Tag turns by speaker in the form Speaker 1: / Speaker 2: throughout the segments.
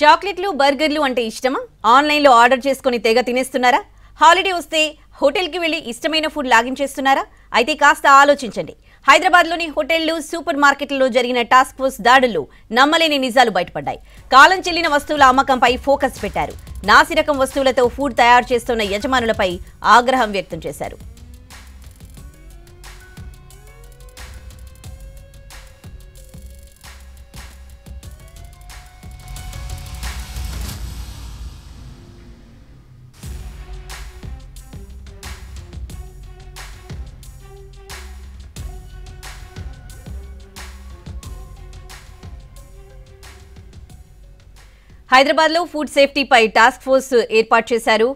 Speaker 1: చాక్లెట్లు బర్గర్లు అంటే ఇష్టమా? ఆన్లైన్లో ఆర్డర్ చేసుకుని తెగ తినేస్తున్నారా? హాలిడే వస్తే హోటల్కి వెళ్లి ఇష్టమైన ఫుడ్ లాగించేస్తున్నారా? అయితే కాస్త ఆలోచించండి. హైదరాబాద్లోని హోటళ్లు, సూపర్ మార్కెట్లలో జరిగిన టాస్క్ ఫోర్స్ దాడుల్లో నమ్మలేని నిజాలు బయటపడ్డాయి. కాలం చెల్లిన వస్తువుల అమ్మకంపై ఫోకస్ పెట్టారు. నాసిరకం వస్తువులతో ఫుడ్ తయారు చేస్తున్న యజమానులపై ఆగ్రహం వ్యక్తం చేశారు. హైదరాబాద్లో ఫుడ్ సేఫ్టీపై టాస్క్ ఫోర్స్ ఏర్పాటు చేశారు.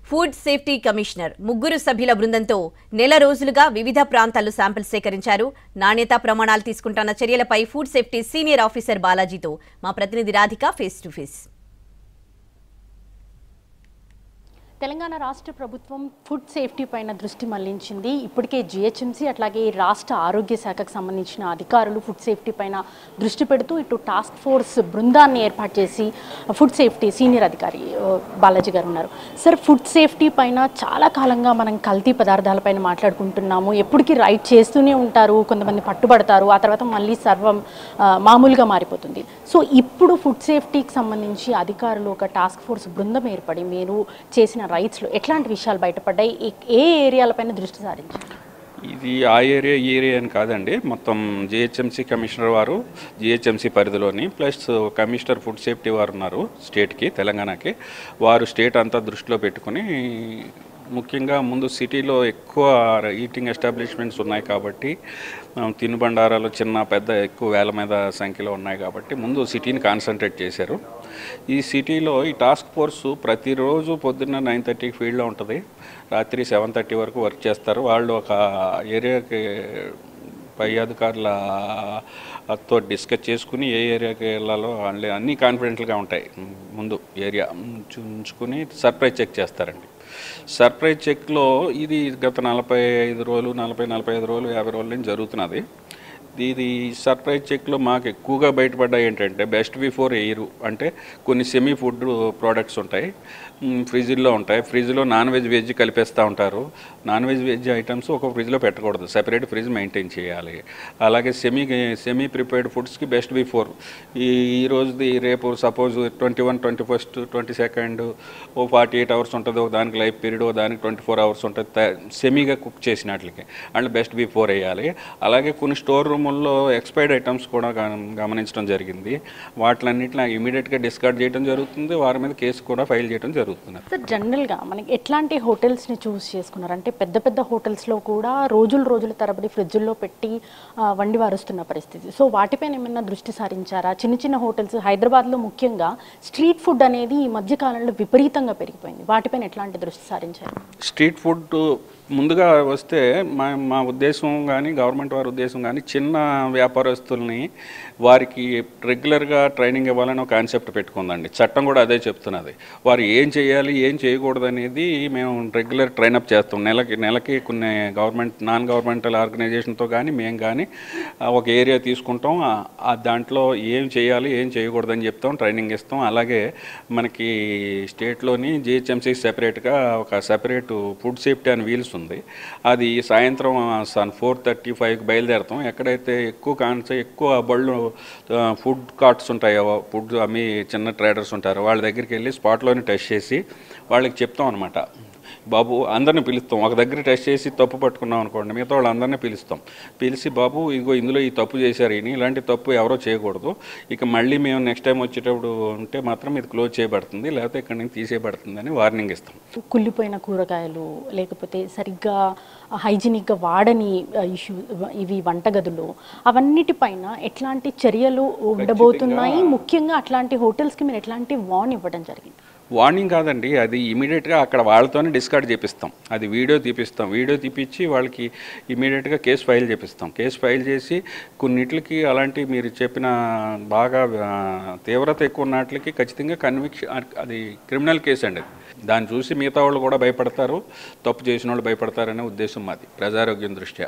Speaker 1: ఫుడ్ సేఫ్టీ కమిషనర్ 3 సభ్యుల బృందంతో నెల రోజులుగా వివిధ ప్రాంతాల్లో శాంపిల్స్ సేకరించారు. నాణ్యతా ప్రమాణాలు తీసుకుంటున్న చర్యలపై ఫుడ్ సేఫ్టీ సీనియర్ ఆఫీసర్ బాలాజీతో మా ప్రతినిధి Radhika face to face.
Speaker 2: Telangana రాష్ట్ర ప్రభుత్వం ఫుడ్ సేఫ్టీ పైన దృష్టి మళ్లించింది. ఇప్పటికే జిహెచ్ఎంసీ అట్లాగే రాష్ట్ర ఆరోగ్య శాఖకు సంబంధించిన అధికారులు ఫుడ్ సేఫ్టీ పైన దృష్టి పెడుతూ ఇటు టాస్క్ ఫోర్స్ బృందాన్ని ఏర్పాటు చేసి ఫుడ్ సేఫ్టీ సీనియర్ అధికారి బాలాజీ గారు ఉన్నారు. సార్, ఫుడ్ సేఫ్టీ పైన చాలా కాలంగా మనం కల్తీ పదార్థాలపైన మాట్లాడుకుంటున్నాము. ఎప్పటికీ రైట్ చేస్తూనే ఉంటారు, కొంతమంది పట్టుబడతారు, ఆ తర్వాత మళ్ళీ సర్వం మామూలుగా మారిపోతుంది. సో ఇప్పుడు ఫుడ్ సేఫ్టీకి సంబంధించి అధికారులు ఒక టాస్క్ ఫోర్స్ బృందం ఏర్పడి మీరు చేసిన రైట్స్లో ఎట్లాంటి విషయాలు బయటపడ్డాయి, ఏ ఏరియాలపైన దృష్టి సారించారు?
Speaker 3: ఇది ఆ ఏరియా ఈ ఏరియా అని కాదండి, మొత్తం జిహెచ్ఎంసీ కమిషనర్ వారు జిహెచ్ఎంసీ పరిధిలోని ప్లస్ కమిషనర్ ఫుడ్ సేఫ్టీ వారు ఉన్నారు స్టేట్కి, తెలంగాణకి. వారు స్టేట్ అంతా దృష్టిలో పెట్టుకుని ముఖ్యంగా ముందు సిటీలో ఎక్కువ ఈటింగ్ ఎస్టాబ్లిష్మెంట్స్ ఉన్నాయి కాబట్టి తినుబండారాలు చిన్న పెద్ద ఎక్కువ వేల మీద సంఖ్యలో ఉన్నాయి కాబట్టి ముందు సిటీని కాన్సన్ట్రేట్ చేశారు. ఈ సిటీలో ఈ టాస్క్ ఫోర్స్ ప్రతిరోజు పొద్దున్న 9:30కి ఫీల్డ్లో ఉంటుంది, రాత్రి 7:30 వరకు వర్క్ చేస్తారు. వాళ్ళు ఒక ఏరియాకి పై అధికారులతో డిస్కస్ చేసుకుని ఏ ఏరియాకి వెళ్ళాలో అన్నీ కాన్ఫిడెంట్గా ఉంటాయి. ముందు ఏరియా ఉంచుకుని సర్ప్రైజ్ చెక్ చేస్తారండి. సర్ప్రైజ్ చెక్లో ఇది గత 45 రోజులు 45 రోజులు 50 రోజుల నుంచి జరుగుతున్నది. ఇది సర్ప్రైజ్ చెక్లో మాకు ఎక్కువగా బయటపడ్డాయి ఏంటంటే బెస్ట్ బిఫోర్ ఎయిర్ అంటే కొన్ని సెమీ ఫుడ్ ప్రోడక్ట్స్ ఉంటాయి, ఫ్రిడ్జ్లో ఉంటాయి. ఫ్రిడ్జ్లో నాన్ వెజ్ కలిపేస్తూ ఉంటారు. నాన్ వెజ్ ఐటమ్స్ ఒక ఫ్రిడ్జ్లో పెట్టకూడదు, సెపరేట్ ఫ్రిడ్జ్ మెయింటైన్ చేయాలి. అలాగే సెమీ ప్రిపేర్డ్ ఫుడ్స్కి బెస్ట్ బిఫోర్ ఈ రోజుది రేపు సపోజ్ 21, 21, 22 ఓ 48 అవర్స్ ఉంటుంది, ఒక దానికి లైఫ్ పీరియడ్, ఓ దానికి 24 అవర్స్ ఉంటుంది సెమీగా కుక్ చేసినట్లకి, అంటే బెస్ట్ బిఫోర్ వేయాలి. అలాగే కొన్ని స్టోర్ రూముల్లో ఎక్స్పైర్డ్ ఐటమ్స్ కూడా గమనించడం జరిగింది. వాటిలన్నింటినీ ఇమీడియట్గా డిస్కార్డ్ చేయడం జరుగుతుంది, వారి మీద కేసు కూడా ఫైల్ చేయడం జరుగుతుంది.
Speaker 2: సార్, జనరల్గా మనకి ఎట్లాంటి హోటల్స్ని చూస్ చేసుకున్నారు? అంటే పెద్ద పెద్ద హోటల్స్లో కూడా రోజుల తరబడి ఫ్రిడ్జ్లో పెట్టి వండి వారుస్తున్న పరిస్థితి. సో వాటిపైన ఏమైనా దృష్టి సారించారా? చిన్న చిన్న హోటల్స్ హైదరాబాద్లో ముఖ్యంగా స్ట్రీట్ ఫుడ్ అనేది ఈ మధ్యకాలంలో విపరీతంగా పెరిగిపోయింది. వాటిపైన ఎట్లాంటి దృష్టి సారించారు?
Speaker 3: స్ట్రీట్ ఫుడ్ ముందుగా వస్తే మా ఉద్దేశం కానీ గవర్నమెంట్ వారి ఉద్దేశం కానీ చిన్న వ్యాపారస్తుల్ని వారికి రెగ్యులర్గా ట్రైనింగ్ ఇవ్వాలని ఒక కాన్సెప్ట్ పెట్టుకుందండి. చట్టం కూడా అదే చెప్తున్నది. వారు ఏం చేయాలి ఏం చేయకూడదు అనేది మేము రెగ్యులర్ ట్రైనప్ చేస్తాం. నెలకి కొన్ని నాన్ గవర్నమెంటల్ ఆర్గనైజేషన్తో కానీ మేము కానీ ఒక ఏరియా తీసుకుంటాం. దాంట్లో ఏం చేయాలి ఏం చేయకూడదని చెప్తాం, ట్రైనింగ్ ఇస్తాం. అలాగే మనకి స్టేట్లోని జిహెచ్ఎంసీ సెపరేట్గా ఒక సెపరేట్ ఫుడ్ సేఫ్టీ అని వీల్స్ ఉంది. అది సాయంత్రం 4:35కి బయలుదేరుతాం. ఎక్కడైతే ఎక్కువ బళ్ళు ఫుడ్ కార్ట్స్ ఉంటాయో, ఫుడ్ అమ్మి చిన్న ట్రేడర్స్ ఉంటారో వాళ్ళ దగ్గరికి వెళ్ళి స్పాట్లోనే టెస్ట్ చేసి వాళ్ళకి చెప్తాం అనమాట. బాబు అందరినీ పిలుస్తాం. ఒక దగ్గర టెస్ట్ చేసి తప్పు పట్టుకున్నాం అనుకోండి, మిగతా వాళ్ళు అందరినీ పిలిచి బాబు ఇదిగో ఇందులో ఈ తప్పు చేశారు, ఇలాంటి తప్పు ఎవరో చేయకూడదు, ఇక మళ్ళీ మేము నెక్స్ట్ టైం వచ్చేటప్పుడు ఉంటే మాత్రం ఇది క్లోజ్ చేయబడుతుంది, లేకపోతే ఇక్కడి నుంచి తీసేయబడుతుంది అని వార్నింగ్ ఇస్తాం.
Speaker 2: కుళ్ళిపోయిన కూరగాయలు లేకపోతే సరిగ్గా హైజీనిక్గా వాడని ఇష్యూ ఇవి వంటగదులు, అవన్నిటిపైన ఎట్లాంటి చర్యలు ఉండబోతున్నాయి? ముఖ్యంగా అట్లాంటి హోటల్స్కి మీరు ఎట్లాంటి వార్న్ ఇవ్వడం జరిగింది?
Speaker 3: వార్నింగ్ కాదండి, అది ఇమీడియట్గా అక్కడ వాళ్ళతోనే డిస్కార్డ్ చేపిస్తాం. అది వీడియో తీపిచ్చి వాళ్ళకి ఇమీడియట్గా కేసు ఫైల్ చేపిస్తాం. కేసు ఫైల్ చేసి కొన్నిటికి అలాంటి మీరు చెప్పిన బాగా తీవ్రత ఎక్కువ ఉన్నట్లకి ఖచ్చితంగా అది క్రిమినల్ కేసు అండి. దాన్ని చూసి మిగతా వాళ్ళు కూడా భయపడతారు, తప్పు చేసిన వాళ్ళు భయపడతారనే ఉద్దేశం మాది ప్రజారోగ్యం దృష్ట్యా.